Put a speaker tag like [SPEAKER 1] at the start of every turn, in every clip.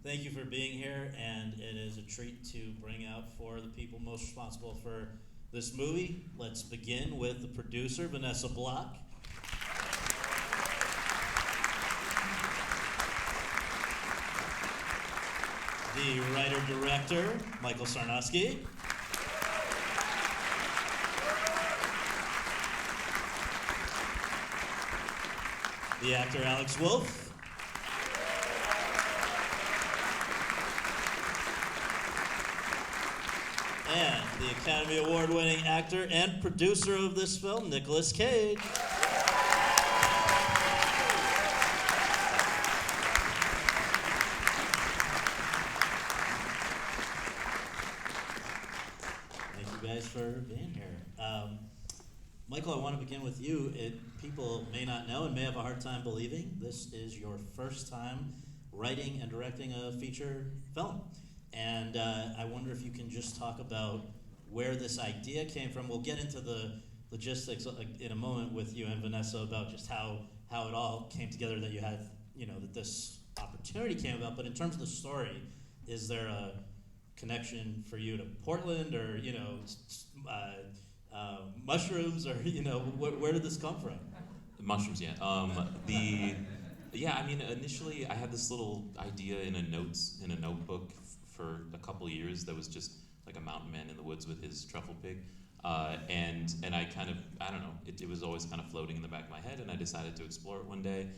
[SPEAKER 1] Thank you for being here, and it is a treat to bring out for the people most responsible for this movie. Let's begin with the producer, Vanessa Block. The writer-director, Michael Sarnoski. The actor, Alex Wolff. And the Academy Award-winning actor and producer of this film, Nicolas Cage. Thank you guys for being here. Michael, I want to begin with you. People may not know and may have a hard time believing this is your first time writing and directing a feature film. And I wonder if you can just talk about where this idea came from. We'll get into the logistics in a moment with you and Vanessa about just how it all came together, that you had, that this opportunity came about. But in terms of the story, is there a connection for you to Portland or, mushrooms or, where did this come from?
[SPEAKER 2] Mushrooms, yeah. Initially I had this little idea in a notebook for a couple of years that was just like a mountain man in the woods with his truffle pig. And I kind of, I don't know, it was always kind of floating in the back of my head, and I decided to explore it one day.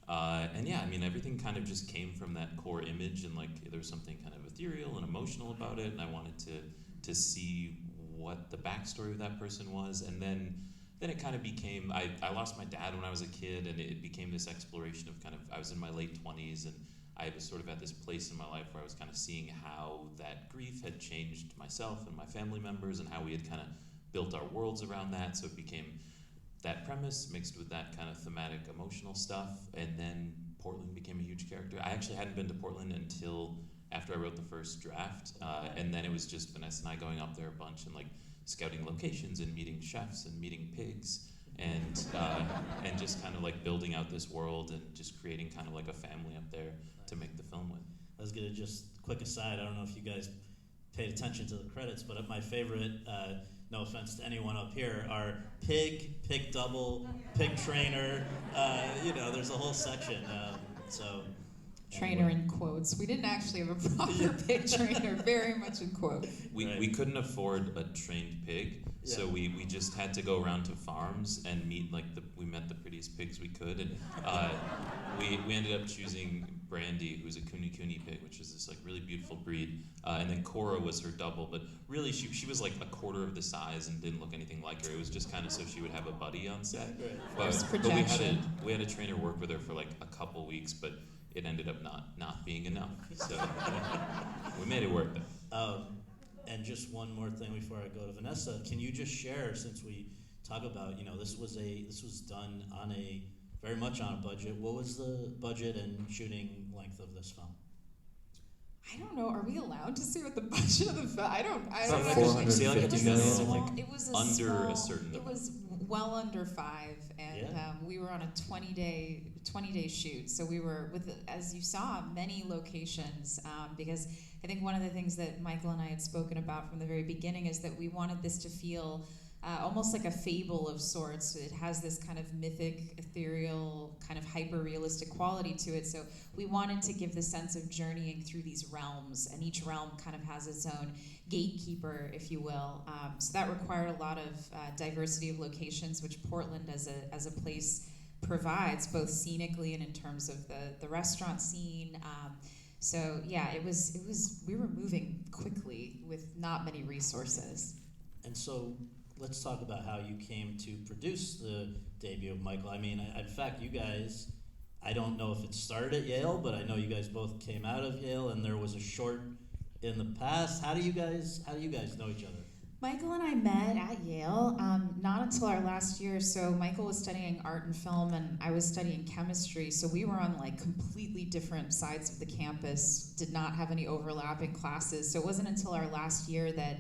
[SPEAKER 2] Everything kind of just came from that core image, and like there was something kind of ethereal and emotional about it, and I wanted to see what the backstory of that person was. And then it kind of became, I lost my dad when I was a kid, and it became this exploration of kind of, I was in my late 20s, and I was sort of at this place in my life where I was kind of seeing how that grief had changed myself and my family members, and how we had kind of built our worlds around that. So it became that premise mixed with that kind of thematic emotional stuff, and then Portland became a huge character. I actually hadn't been to Portland until after I wrote the first draft, and then it was just Vanessa and I going up there a bunch and like scouting locations and meeting chefs and meeting pigs, and just kind of like building out this world and just creating kind of like a family up there to make the film with.
[SPEAKER 1] I was gonna just, quick aside, I don't know if you guys paid attention to the credits, but my favorite, no offense to anyone up here, are pig double, pig trainer, there's a whole section,
[SPEAKER 3] Trainer in quotes. We didn't actually have a proper pig trainer, very much in quotes.
[SPEAKER 2] We couldn't afford a trained pig, so we just had to go around to farms and meet we met the prettiest pigs we could, and we ended up choosing Brandy, who's a Kuni pig, which is this like really beautiful breed, and then Cora was her double, but really she was like a quarter of the size and didn't look anything like her. It was just kind of so she would have a buddy on set. But we had a trainer work with her for like a couple weeks, but it ended up not being enough. So we made it work though.
[SPEAKER 1] And just one more thing before I go to Vanessa, can you just share, since we talk about, this was done on very much on a budget. What was the budget and shooting length of this film?
[SPEAKER 3] I don't know. Are we allowed to say what the budget of the film? I don't
[SPEAKER 2] know.
[SPEAKER 3] 450
[SPEAKER 2] million.
[SPEAKER 3] It was
[SPEAKER 2] under a certain.
[SPEAKER 3] It was well under 5, and we were on a 20-day shoot. So we were with, as you saw, many locations, because I think one of the things that Michael and I had spoken about from the very beginning is that we wanted this to feel almost like a fable of sorts. It has this kind of mythic, ethereal, kind of hyper-realistic quality to it. So we wanted to give the sense of journeying through these realms, and each realm kind of has its own gatekeeper, if you will. So that required a lot of diversity of locations, which Portland as a place provides, both scenically and in terms of the restaurant scene. We were moving quickly with not many resources.
[SPEAKER 1] And so let's talk about how you came to produce the debut of Michael. I mean, in fact, you guys, I don't know if it started at Yale, but I know you guys both came out of Yale, and there was a short in the past. How do you guys know each other?
[SPEAKER 3] Michael and I met at Yale, not until our last year. So Michael was studying art and film, and I was studying chemistry. So we were on like completely different sides of the campus, did not have any overlapping classes. So it wasn't until our last year that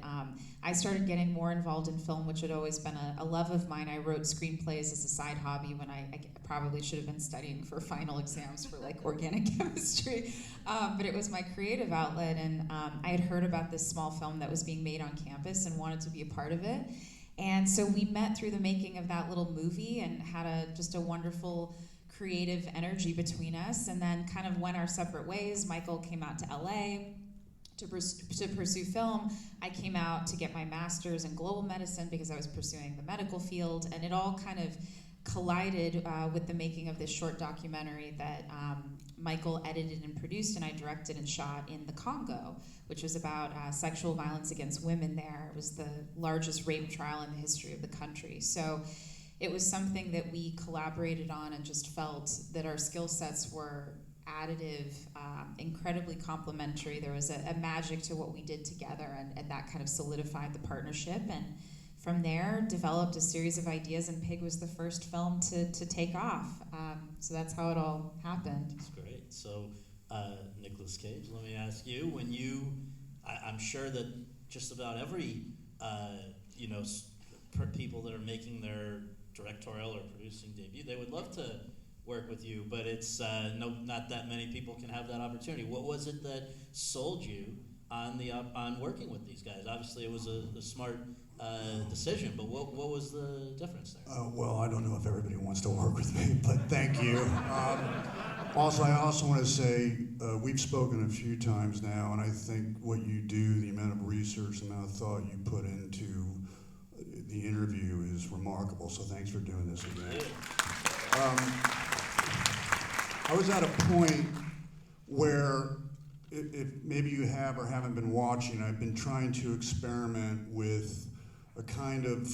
[SPEAKER 3] I started getting more involved in film, which had always been a love of mine. I wrote screenplays as a side hobby when I probably should have been studying for final exams for like organic chemistry. But it was my creative outlet, and I had heard about this small film that was being made on campus and wanted to be a part of it. And so we met through the making of that little movie and had just a wonderful creative energy between us, and then kind of went our separate ways. Michael came out to LA to pursue film. I came out to get my master's in global medicine because I was pursuing the medical field, and it all kind of collided with the making of this short documentary that Michael edited and produced, and I directed and shot in the Congo, which was about sexual violence against women there. It was the largest rape trial in the history of the country. So it was something that we collaborated on and just felt that our skill sets were additive, incredibly complementary. There was a magic to what we did together, and that kind of solidified the partnership. And from there, developed a series of ideas, and Pig was the first film to take off. So that's how it all happened.
[SPEAKER 1] That's great. So, Nicolas Cage, let me ask you, when I'm sure that just about every, people that are making their directorial or producing debut, they would love to work with you, but it's not that many people can have that opportunity. What was it that sold you on working with these guys? Obviously, it was a smart decision, but what was the difference there?
[SPEAKER 4] Well, I don't know if everybody wants to work with me, but thank you. I also want to say we've spoken a few times now, and I think what you do, the amount of research, the amount of thought you put into the interview is remarkable, so thanks for doing this again. I was at a point where, if maybe you have or haven't been watching, I've been trying to experiment with a kind of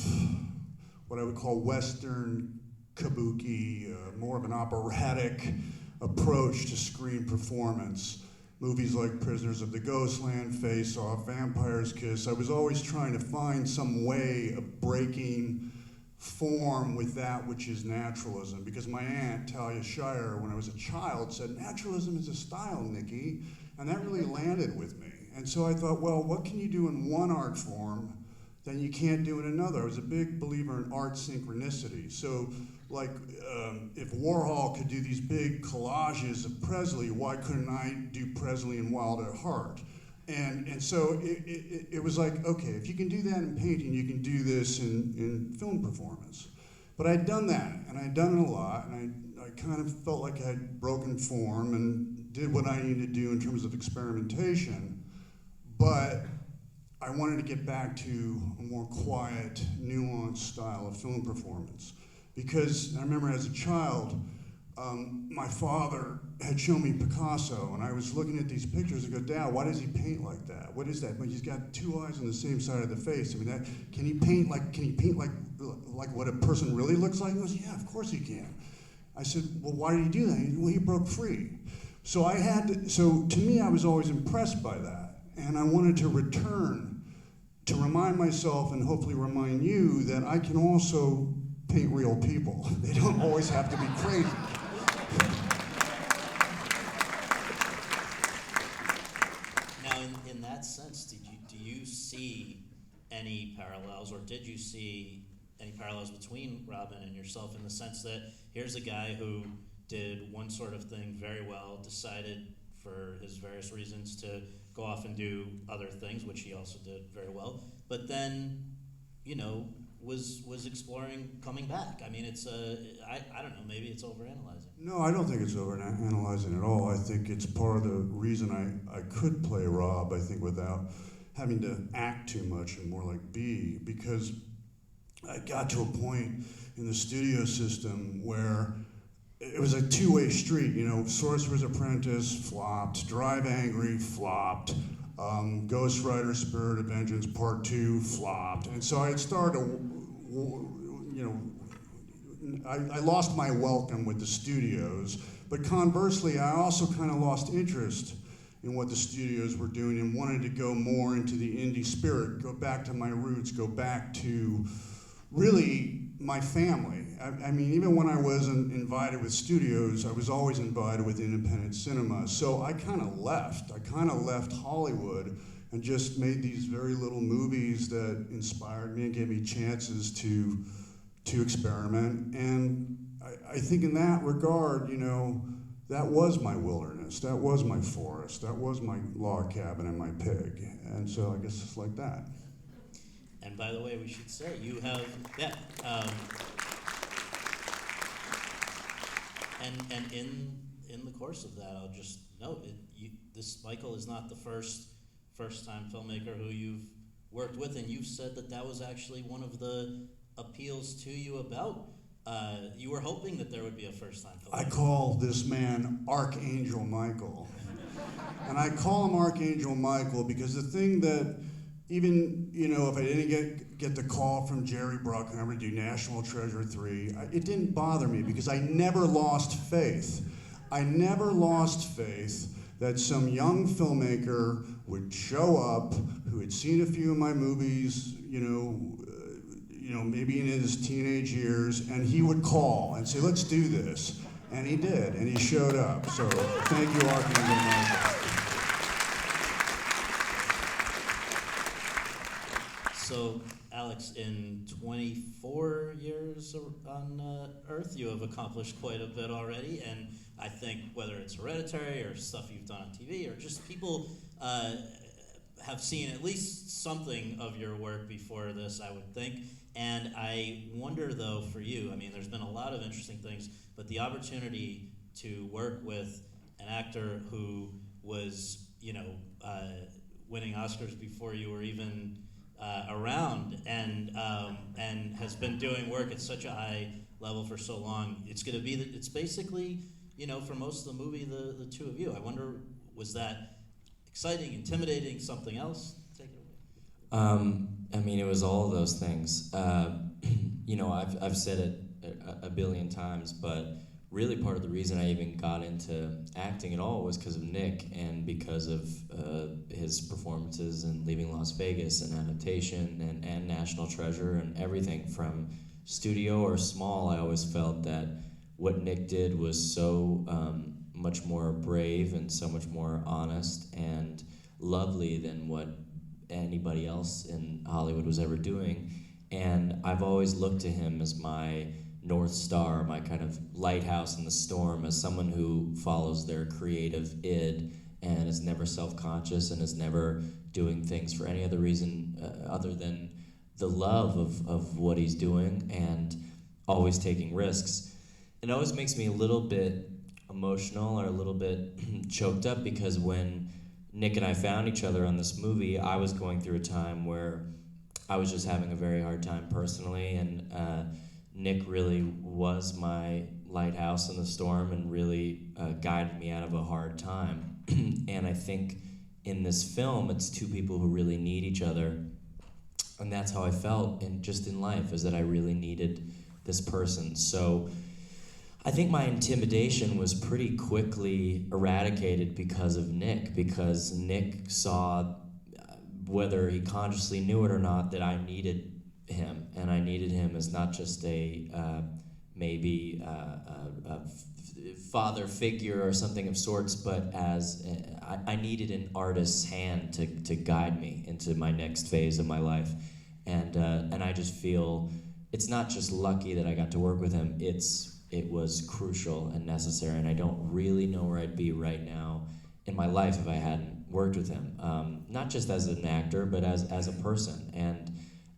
[SPEAKER 4] what I would call Western kabuki, more of an operatic approach to screen performance. Movies like Prisoners of the Ghostland, Face Off, Vampire's Kiss. I was always trying to find some way of breaking form with that which is naturalism, because my aunt, Talia Shire, when I was a child, said, naturalism is a style, Nikki, and that really landed with me. And so I thought, well, what can you do in one art form that you can't do in another? I was a big believer in art synchronicity. So, like, if Warhol could do these big collages of Presley, why couldn't I do Presley and Wild at Heart? And so it was like, okay, if you can do that in painting, you can do this in film performance. But I'd done that, and I'd done it a lot, and I kind of felt like I'd broken form and did what I needed to do in terms of experimentation. But I wanted to get back to a more quiet, nuanced style of film performance. Because I remember as a child, my father had shown me Picasso, and I was looking at these pictures and go, Dad, why does he paint like that? What is that? But he's got two eyes on the same side of the face. I mean, can he paint like what a person really looks like? He goes, yeah, of course he can. I said, well, why did he do that? He said, well, he broke free. So to me, I was always impressed by that, and I wanted to return to remind myself and hopefully remind you that I can also paint real people. They don't always have to be crazy.
[SPEAKER 1] Now, in that sense, do you see any parallels, or did you see any parallels between Robin and yourself, in the sense that here's a guy who did one sort of thing very well, decided for his various reasons to go off and do other things, which he also did very well, but then, was exploring coming back? I mean, it's I don't know, maybe it's overanalyzing.
[SPEAKER 4] No, I don't think it's overanalyzing at all. I think it's part of the reason I could play Rob, I think, without having to act too much and more like be, because I got to a point in the studio system where it was a two-way street, Sorcerer's Apprentice flopped, Drive Angry flopped, Ghost Rider Spirit of Vengeance Part 2 flopped. And so I started to, I lost my welcome with the studios, but conversely, I also kind of lost interest in what the studios were doing and wanted to go more into the indie spirit, go back to my roots, go back to really my family. I mean, even when I wasn't invited with studios, I was always invited with independent cinema. So I kind of left. I kind of left Hollywood and just made these very little movies that inspired me and gave me chances to experiment. And I think in that regard, you know, that was my wilderness, that was my forest, that was my log cabin and my pig. And so I guess it's like that.
[SPEAKER 1] And by the way, we should say you have, and in the course of that, I'll just note this Michael is not the first-time filmmaker who you've worked with, and you've said that was actually one of the appeals to you about. You were hoping that there would be a first-time filmmaker.
[SPEAKER 4] I call this man Archangel Michael. And I call him Archangel Michael because the thing that, even, you know, if I didn't get the call from Jerry Bruckheimer to do National Treasure 3, it didn't bother me because I never lost faith. I never lost faith that some young filmmaker would show up who had seen a few of my movies, you know, maybe in his teenage years, and he would call and say, let's do this. And he did, and he showed up. So thank you, Archangel Michael.
[SPEAKER 1] So, Alex, in 24 years on Earth, you have accomplished quite a bit already, and I think whether it's Hereditary or stuff you've done on TV or just people have seen at least something of your work before this, I would think. And I wonder, though, for you, I mean, there's been a lot of interesting things, but the opportunity to work with an actor who was, you know, winning Oscars before you were even around, and has been doing work at such a high level for so long. It's going to be it's basically, you know, for most of the movie, the two of you. I wonder, was that exciting, intimidating, something else? Take it away.
[SPEAKER 5] I mean, it was all of those things. You know, I've said it a billion times, but really part of the reason I even got into acting at all was because of Nick and because of his performances in Leaving Las Vegas and Adaptation and National Treasure and everything from studio or small. I always felt that what Nick did was so much more brave and so much more honest and lovely than what anybody else in Hollywood was ever doing. And I've always looked to him as my North Star, my kind of lighthouse in the storm, as someone who follows their creative id and is never self-conscious and is never doing things for any other reason other than the love of what he's doing and always taking risks. It always makes me a little bit emotional or a little bit choked up because when Nick and I found each other on this movie, I was going through a time where I was just having a very hard time personally, and Nick really was my lighthouse in the storm and really guided me out of a hard time. And I think in this film, it's two people who really need each other, and that's how I felt in life, is that I really needed this person. So I think my intimidation was pretty quickly eradicated because of Nick, because Nick saw, whether he consciously knew it or not, that I needed him, and I needed him as not just a father figure or something of sorts, but as I needed an artist's hand to guide me into my next phase of my life, and I just feel it's not just lucky that I got to work with him. It was crucial and necessary, and I don't really know where I'd be right now in my life if I hadn't worked with him. Not just as an actor, but as a person. And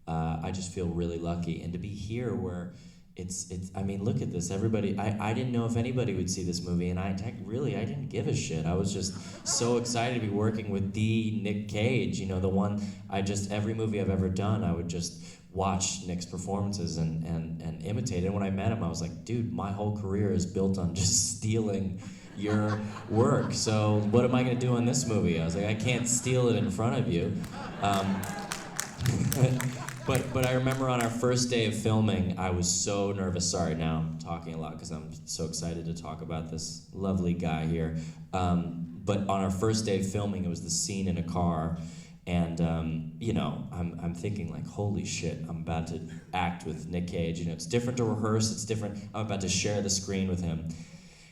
[SPEAKER 5] I just feel really lucky. And to be here where it's I mean, look at this. Everybody, I didn't know if anybody would see this movie, and I didn't give a shit. I was just so excited to be working with the Nick Cage, you know, the one every movie I've ever done, I would just watch Nick's performances and imitate it. And when I met him, I was like, dude, my whole career is built on just stealing your work. So what am I going to do in this movie? I was like, I can't steal it in front of you. But I remember on our first day of filming, I was so nervous. Sorry, now I'm talking a lot because I'm so excited to talk about this lovely guy here. But on our first day of filming, it was the scene in a car. And, you know, I'm thinking like, holy shit, I'm about to act with Nick Cage. You know, it's different to rehearse, it's different. I'm about to share the screen with him.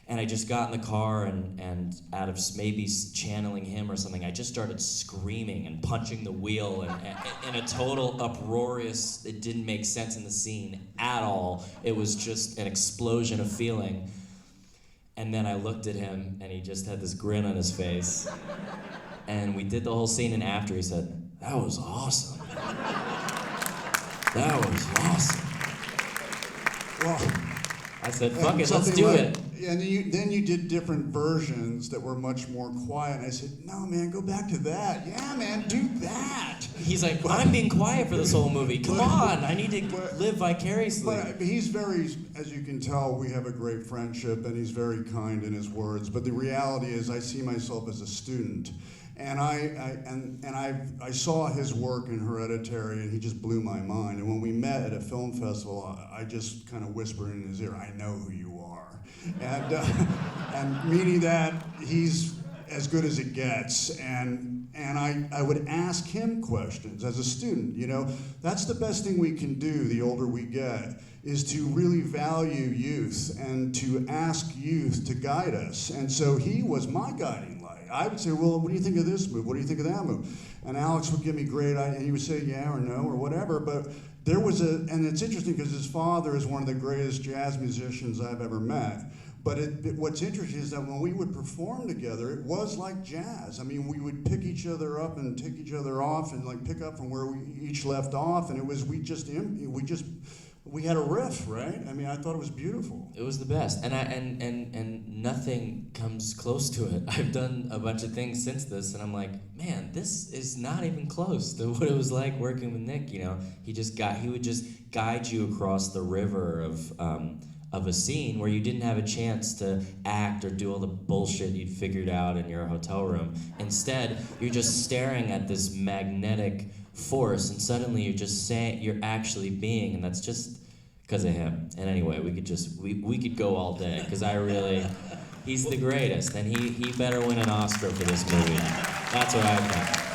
[SPEAKER 5] And I just got in the car and out of maybe channeling him or something, I just started screaming and punching the wheel and in a total uproarious, it didn't make sense in the scene at all. It was just an explosion of feeling. And then I looked at him and he just had this grin on his face. And we did the whole scene, and after he said, "That was awesome. That was awesome."
[SPEAKER 4] Well,
[SPEAKER 5] I said, "Fuck it, let's
[SPEAKER 4] something
[SPEAKER 5] do
[SPEAKER 4] like-
[SPEAKER 5] it."
[SPEAKER 4] And then you did different versions that were much more quiet. And I said, "No, man, go back to that. Yeah, man, do that."
[SPEAKER 5] He's like, "I'm being quiet for this whole movie. Come on, I need to live vicariously."
[SPEAKER 4] But he's very, as you can tell, we have a great friendship, and he's very kind in his words. But the reality is, I see myself as a student. And I saw his work in Hereditary, and he just blew my mind. And when we met at a film festival, I just kind of whispered in his ear, "I know who you are," and meaning that he's as good as it gets. And I would ask him questions as a student. You know, that's the best thing we can do. The older we get, is to really value youth and to ask youth to guide us. And so he was my guiding light. I would say, "Well, what do you think of this move? What do you think of that move?" And Alex would give me great ideas, and he would say yeah or no or whatever. But there was and it's interesting because his father is one of the greatest jazz musicians I've ever met. But what's interesting is that when we would perform together, it was like jazz. I mean, we would pick each other up and take each other off and like pick up from where we each left off. And it was, we had a riff, right? I mean, I thought it was beautiful.
[SPEAKER 5] It was the best, and nothing comes close to it. I've done a bunch of things since this, and I'm like, man, this is not even close to what it was like working with Nick. You know, he would just guide you across the river of a scene where you didn't have a chance to act or do all the bullshit you'd figured out in your hotel room. Instead, you're just staring at this magnetic force, and suddenly you're actually being, and that's just because of him. And anyway, we could go all day because he's the greatest, and he better win an Oscar for this movie. That's what I think.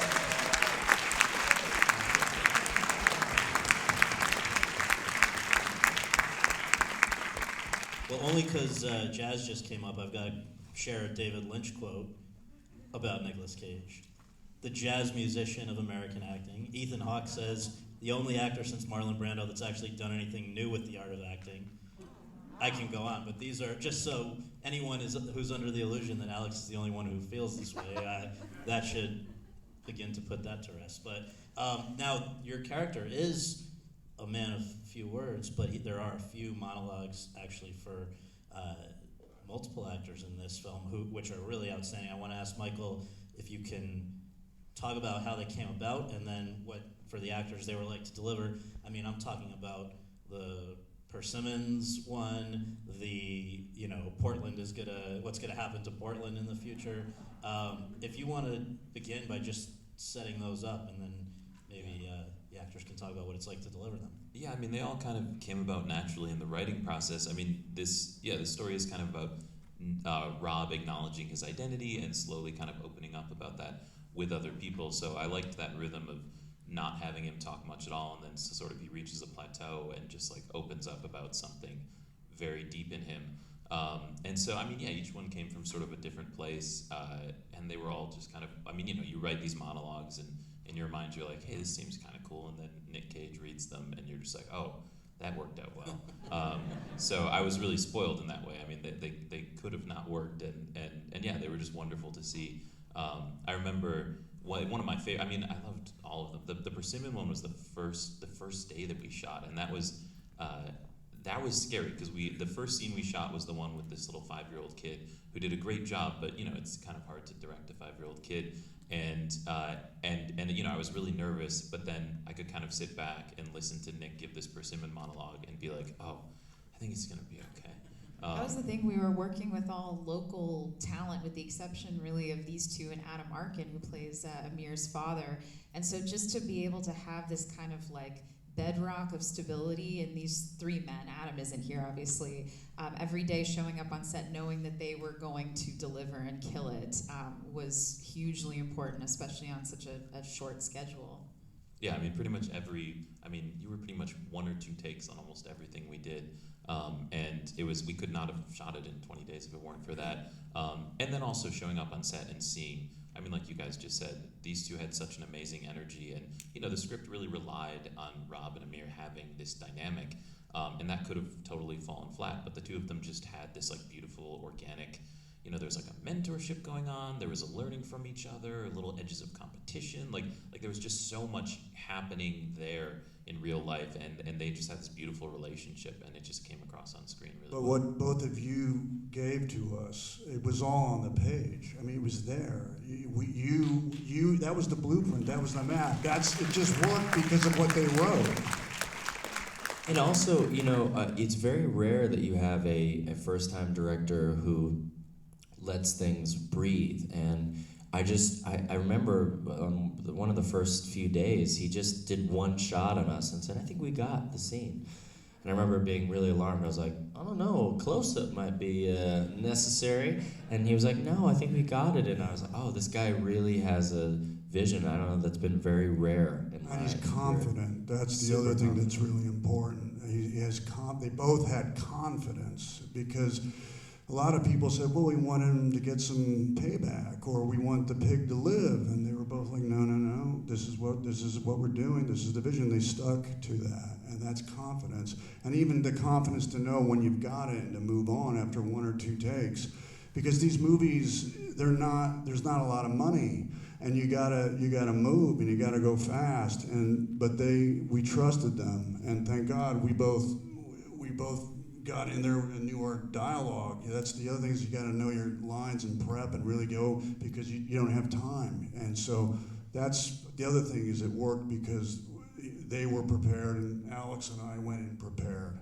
[SPEAKER 1] Well, only because jazz just came up, I've got to share a David Lynch quote about Nicolas Cage. The jazz musician of American acting. Ethan Hawke says, "The only actor since Marlon Brando that's actually done anything new with the art of acting." I can go on, but these are just so anyone who's under the illusion that Alex is the only one who feels this way, that should begin to put that to rest. But now your character is a man of few words, but there are a few monologues actually for multiple actors in this film, which are really outstanding. I want to ask Michael if you can talk about how they came about, and then what for the actors they were like to deliver. I mean, I'm talking about the Persimmons one, Portland what's gonna happen to Portland in the future. If you want to begin by just setting those up, and then maybe the actors can talk about what it's like to deliver them.
[SPEAKER 2] Yeah, I mean, they all kind of came about naturally in the writing process. I mean, this story is kind of about Rob acknowledging his identity and slowly kind of opening up about that with other people. So I liked that rhythm of not having him talk much at all, and then sort of he reaches a plateau and just like opens up about something very deep in him. And so, I mean, yeah, each one came from sort of a different place, and they were all just kind of, I mean, you write these monologues, and in your mind you're like, hey, this seems kind of cool, and then Nick Cage reads them, and you're just like, oh, that worked out well. So I was really spoiled in that way. I mean, they could have not worked, and yeah, they were just wonderful to see. I remember one of my favorite. I mean, I loved all of them. The Persimmon one was the first day that we shot, and that was scary because the first scene we shot was the one with this little 5-year-old kid who did a great job, but it's kind of hard to direct a 5-year-old kid, and I was really nervous, but then I could kind of sit back and listen to Nick give this Persimmon monologue and be like, oh, I think it's gonna be okay.
[SPEAKER 3] That was the thing. We were working with all local talent, with the exception, really, of these two and Adam Arkin, who plays Amir's father. And so just to be able to have this kind of like bedrock of stability in these three men, Adam isn't here, obviously, every day showing up on set knowing that they were going to deliver and kill it was hugely important, especially on such a short schedule.
[SPEAKER 2] Yeah, I mean, pretty much you were pretty much 1 or 2 takes on almost everything we did. And we could not have shot it in 20 days if it weren't for that. And then also showing up on set and seeing, I mean, like you guys just said, these two had such an amazing energy, and the script really relied on Rob and Amir having this dynamic, and that could have totally fallen flat, but the two of them just had this like beautiful, organic, there's like a mentorship going on, there was a learning from each other, little edges of competition, like there was just so much happening there in real life, and they just had this beautiful relationship, and it just came across on screen really
[SPEAKER 4] But
[SPEAKER 2] well.
[SPEAKER 4] what both of you gave to us, it was all on the page. I mean, it was there. You that was the blueprint, that was the map. It just worked because of what they wrote.
[SPEAKER 5] And also, it's very rare that you have a first-time director who lets things breathe. And I remember one of the first few days, he just did one shot on us and said, I think we got the scene. And I remember being really alarmed. I was like, I don't know, close-up might be necessary. And he was like, no, I think we got it. And I was like, oh, this guy really has a vision. I don't know, that's been very rare in my
[SPEAKER 4] And he's confident. That's the
[SPEAKER 5] Super
[SPEAKER 4] other thing
[SPEAKER 5] confident.
[SPEAKER 4] that's really important. They both had confidence, because a lot of people said, well, we want him to get some payback, or we want the pig to live. And they were both like, no, this is what we're doing, this is the vision. They stuck to that, and that's confidence. And even the confidence to know when you've got it and to move on after one or two takes. Because these movies, there's not a lot of money, and you gotta move, and you gotta go fast. But we trusted them, and thank God we both got in there and knew our dialogue. That's the other thing, is you got to know your lines and prep and really go, because you don't have time. And so that's the other thing, is it worked because they were prepared, and Alex and I went in prepared.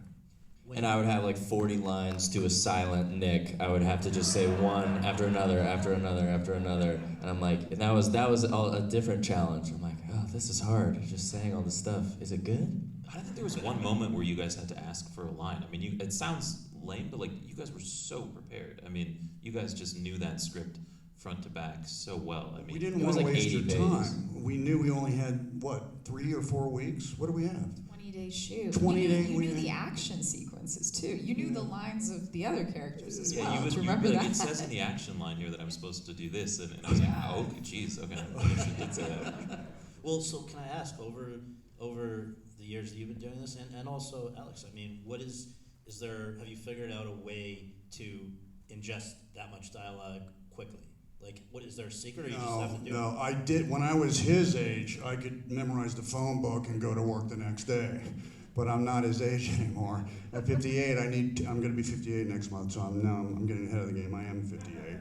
[SPEAKER 5] And I would have like 40 lines to a silent Nick. I would have to just say one after another, after another, after another. And I'm like, and that was all a different challenge. I'm like, oh, this is hard, just saying all this stuff. Is it good?
[SPEAKER 2] I don't think there was one moment where you guys had to ask for a line. I mean, it sounds lame, but like you guys were so prepared. I mean, you guys just knew that script front to back so well. I mean,
[SPEAKER 4] We didn't
[SPEAKER 5] it
[SPEAKER 4] want
[SPEAKER 5] was
[SPEAKER 4] to
[SPEAKER 5] like
[SPEAKER 4] waste
[SPEAKER 5] 80
[SPEAKER 4] your
[SPEAKER 5] pages.
[SPEAKER 4] time. We knew we only had, 3 or 4 weeks? What do we have?
[SPEAKER 3] 20-day shoot.
[SPEAKER 4] 20
[SPEAKER 3] you knew,
[SPEAKER 4] day-
[SPEAKER 3] you
[SPEAKER 4] we
[SPEAKER 3] knew
[SPEAKER 4] had-
[SPEAKER 3] the action sequences too. You knew the lines of the other characters as
[SPEAKER 2] yeah,
[SPEAKER 3] well.
[SPEAKER 2] you would
[SPEAKER 3] Remember
[SPEAKER 2] like,
[SPEAKER 3] that?
[SPEAKER 2] it says in the action line here that I'm supposed to do this, and I was like, oh, okay, geez, okay, I did say that.
[SPEAKER 1] Well, so can I ask, over the years that you've been doing this, and also Alex, I mean, have you figured out a way to ingest that much dialogue quickly? Like, is there a secret, or you just have to do it?
[SPEAKER 4] No, I did. When I was his age, I could memorize the phone book and go to work the next day. But I'm not his age anymore. At 58, I'm going to be 58 next month, so I'm getting ahead of the game. I am 58.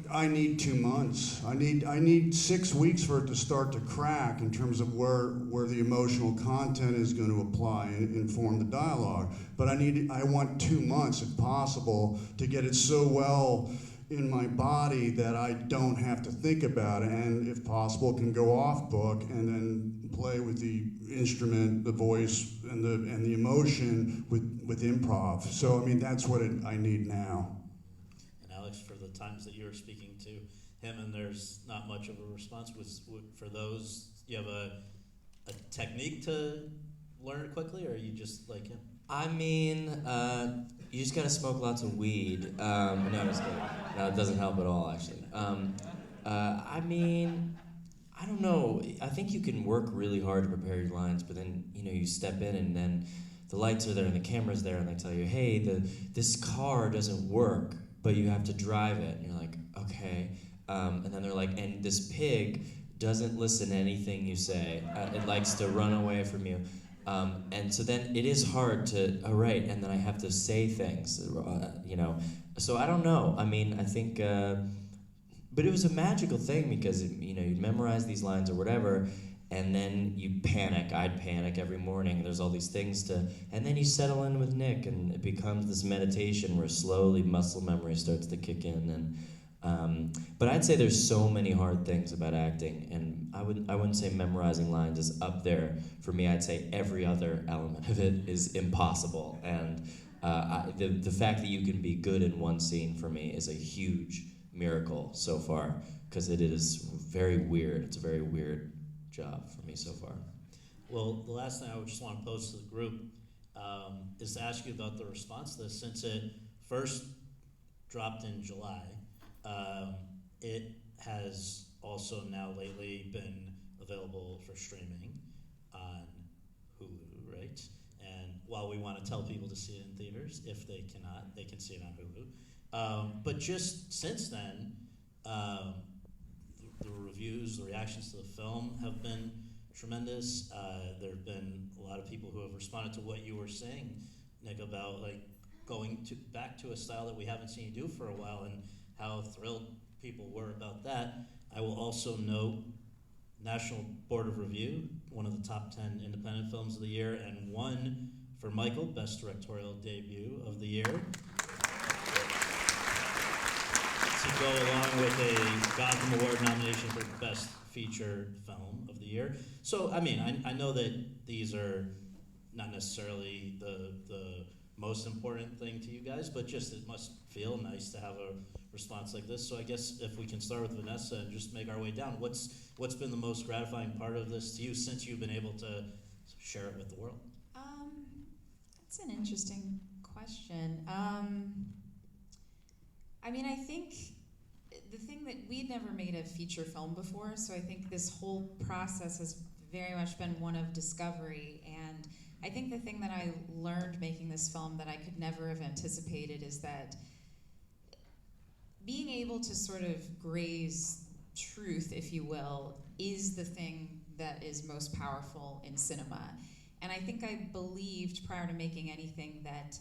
[SPEAKER 4] I need 2 months. I need 6 weeks for it to start to crack in terms of where the emotional content is going to apply and inform the dialogue. But I want 2 months, if possible, to get it so well in my body that I don't have to think about it, and if possible can go off book and then play with the instrument, the voice, and the emotion with improv. So I mean, that's what I need now.
[SPEAKER 1] And Alex, for the times that you were speaking to him and there's not much of a response, for those, you have a technique to learn quickly, or are you just like him?
[SPEAKER 5] I mean, you just gotta smoke lots of weed. No, I'm just kidding. No, it doesn't help at all, actually. I mean, I don't know. I think you can work really hard to prepare your lines, but then, you step in and then the lights are there and the camera's there and they tell you, hey, this car doesn't work, but you have to drive it. And you're like, okay. And then they're like, and this pig doesn't listen to anything you say. It likes to run away from you. And so then it is hard to, and then I have to say things, So I don't know. I mean, I think, but it was a magical thing because, you'd memorize these lines or whatever, and then you panic. I'd panic every morning. There's all these things and then you settle in with Nick, and it becomes this meditation where slowly muscle memory starts to kick in. But I'd say there's so many hard things about acting, and I wouldn't say memorizing lines is up there for me. I'd say every other element of it is impossible, and the fact that you can be good in one scene for me is a huge miracle so far, because it is very weird. It's a very weird job for me so far.
[SPEAKER 1] Well, the last thing I would just want to pose to the group, is to ask you about the response to this. Since it first dropped in July, it has also now lately been available for streaming on Hulu, right? And while we want to tell people to see it in theaters, if they cannot, they can see it on Hulu. But just since then, the reviews, the reactions to the film have been tremendous. There have been a lot of people who have responded to what you were saying, Nick, about like going back to a style that we haven't seen you do for a while, and how thrilled people were about that. I will also note National Board of Review, one of the top 10 independent films of the year, and one for Michael, Best Directorial Debut of the year. To go along with a Gotham Award nomination for Best Feature Film of the year. So, I mean, I know that these are not necessarily the most important thing to you guys, but just it must feel nice to have a response like this. So I guess if we can start with Vanessa and just make our way down, what's been the most gratifying part of this to you since you've been able to share it with the world?
[SPEAKER 3] That's an interesting question. I mean, I think the thing that we'd never made a feature film before, so I think this whole process has very much been one of discovery. And I think the thing that I learned making this film that I could never have anticipated is that being able to sort of graze truth, if you will, is the thing that is most powerful in cinema. And I think I believed prior to making anything that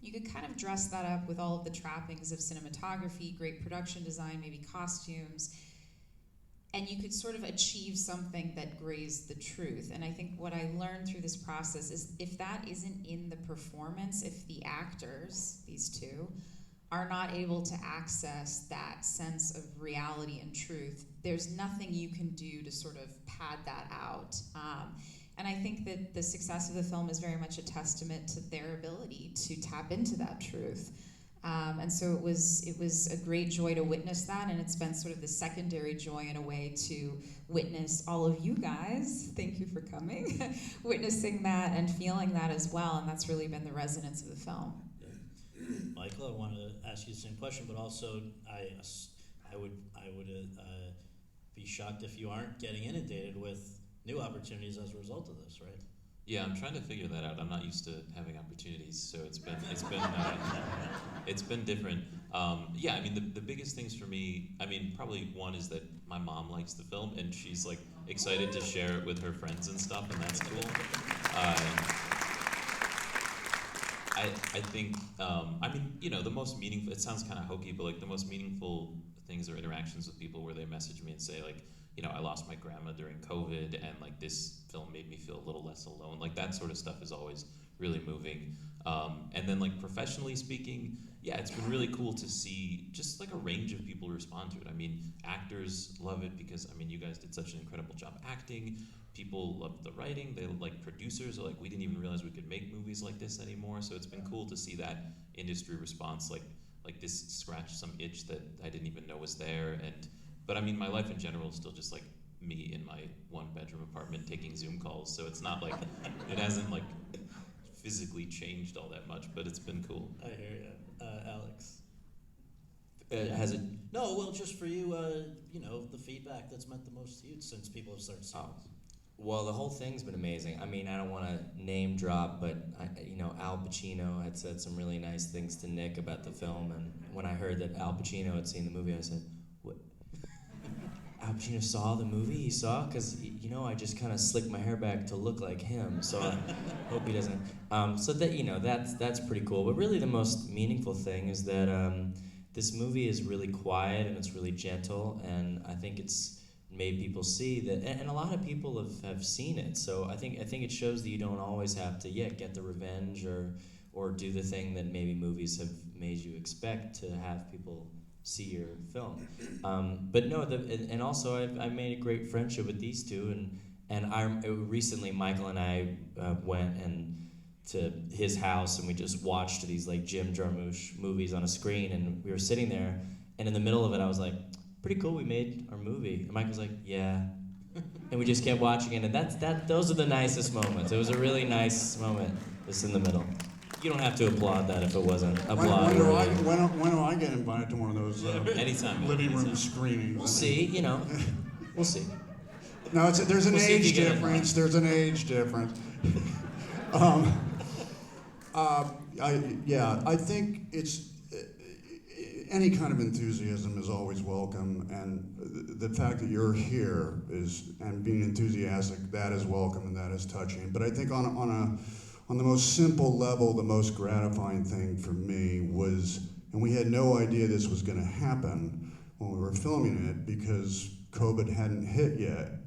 [SPEAKER 3] you could kind of dress that up with all of the trappings of cinematography, great production design, maybe costumes, and you could sort of achieve something that grazed the truth. And I think what I learned through this process is if that isn't in the performance, if the actors, these two, are not able to access that sense of reality and truth, there's nothing you can do to sort of pad that out. And I think that the success of the film is very much a testament to their ability to tap into that truth. And so it was a great joy to witness that, and it's been sort of the secondary joy in a way to witness all of you guys, thank you for coming, witnessing that and feeling that as well, and that's really been the resonance of the film.
[SPEAKER 1] Michael, I want to ask you the same question, but also I would be shocked if you aren't getting inundated with new opportunities as a result of this, right?
[SPEAKER 2] Yeah, I'm trying to figure that out. I'm not used to having opportunities, so it's been different. Yeah, I mean the biggest things for me, I mean probably one is that my mom likes the film and she's like excited to share it with her friends and stuff, and that's cool. I think I mean, you know, the most meaningful, it sounds kind of hokey, but like the most meaningful things are interactions with people where they message me and say like, you know, I lost my grandma during COVID, and like this film made me feel a little less alone. Like that sort of stuff is always really moving. And then like professionally speaking, yeah, it's been really cool to see just like a range of people respond to it. I mean, actors love it because, I mean, you guys did such an incredible job acting. People love the writing. They like producers are like, we didn't even realize we could make movies like this anymore. So it's been cool to see that industry response. Like this scratched some itch that I didn't even know was there. But I mean, my life in general is still just like me in my one-bedroom apartment taking Zoom calls. So it's not like, it hasn't like physically changed all that much, but it's been cool.
[SPEAKER 1] I hear you. Alex?
[SPEAKER 5] Has it?
[SPEAKER 1] No, well, just for you, you know, the feedback that's meant the most to you since people have started seeing this.
[SPEAKER 5] Well, the whole thing's been amazing. I mean, I don't want to name drop, but you know, Al Pacino had said some really nice things to Nick about the film, and when I heard that Al Pacino had seen the movie, I said, "What? Al Pacino saw the movie? He saw? Because you know, I just kind of slicked my hair back to look like him, so I hope he doesn't." So that, you know, that's pretty cool. But really, the most meaningful thing is that this movie is really quiet and it's really gentle, and I think it's made people see that, and a lot of people have seen it. So I think it shows that you don't always have to get the revenge or do the thing that maybe movies have made you expect to have people see your film. But no, and also I've made a great friendship with these two, and recently Michael and I went to his house and we just watched these like Jim Jarmusch movies on a screen, and we were sitting there, and in the middle of it I was like, pretty cool, we made our movie. And Mike was like, yeah. And we just kept watching it, and those are the nicest moments. It was a really nice moment. It's in the middle. You don't have to applaud that if it wasn't
[SPEAKER 4] When
[SPEAKER 5] applaud.
[SPEAKER 4] do I get invited to one of those
[SPEAKER 2] Anytime.
[SPEAKER 4] living room screenings?
[SPEAKER 5] We'll see, you know. We'll see.
[SPEAKER 4] No, there's an
[SPEAKER 5] We'll see if
[SPEAKER 4] age
[SPEAKER 5] you get
[SPEAKER 4] difference. There's an age difference. I think it's any kind of enthusiasm is always welcome, and the fact that you're here and being enthusiastic, that is welcome and that is touching. But I think on the most simple level, the most gratifying thing for me was, and we had no idea this was going to happen when we were filming it because COVID hadn't hit yet,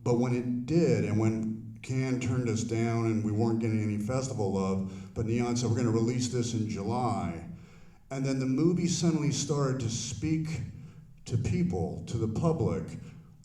[SPEAKER 4] but when it did, and when Cannes turned us down and we weren't getting any festival love, but Neon said we're going to release this in July. And then the movie suddenly started to speak to people, to the public,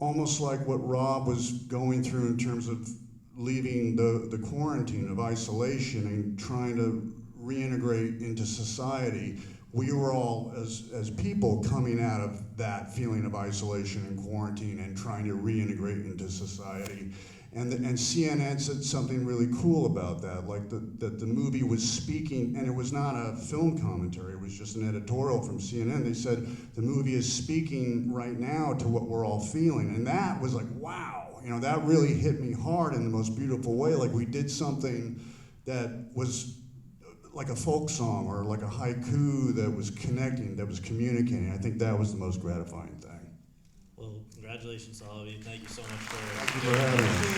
[SPEAKER 4] almost like what Rob was going through in terms of leaving the quarantine of isolation and trying to reintegrate into society. We were all, as people, coming out of that feeling of isolation and quarantine and trying to reintegrate into society. And CNN said something really cool about that, like that the movie was speaking, and it was not a film commentary, it was just an editorial from CNN. They said the movie is speaking right now to what we're all feeling. And that was like, wow, that really hit me hard in the most beautiful way. Like we did something that was like a folk song or like a haiku that was connecting, that was communicating. I think that was the most gratifying thing.
[SPEAKER 1] Well, congratulations to all of you. Thank you so much for
[SPEAKER 4] Thank you for having me.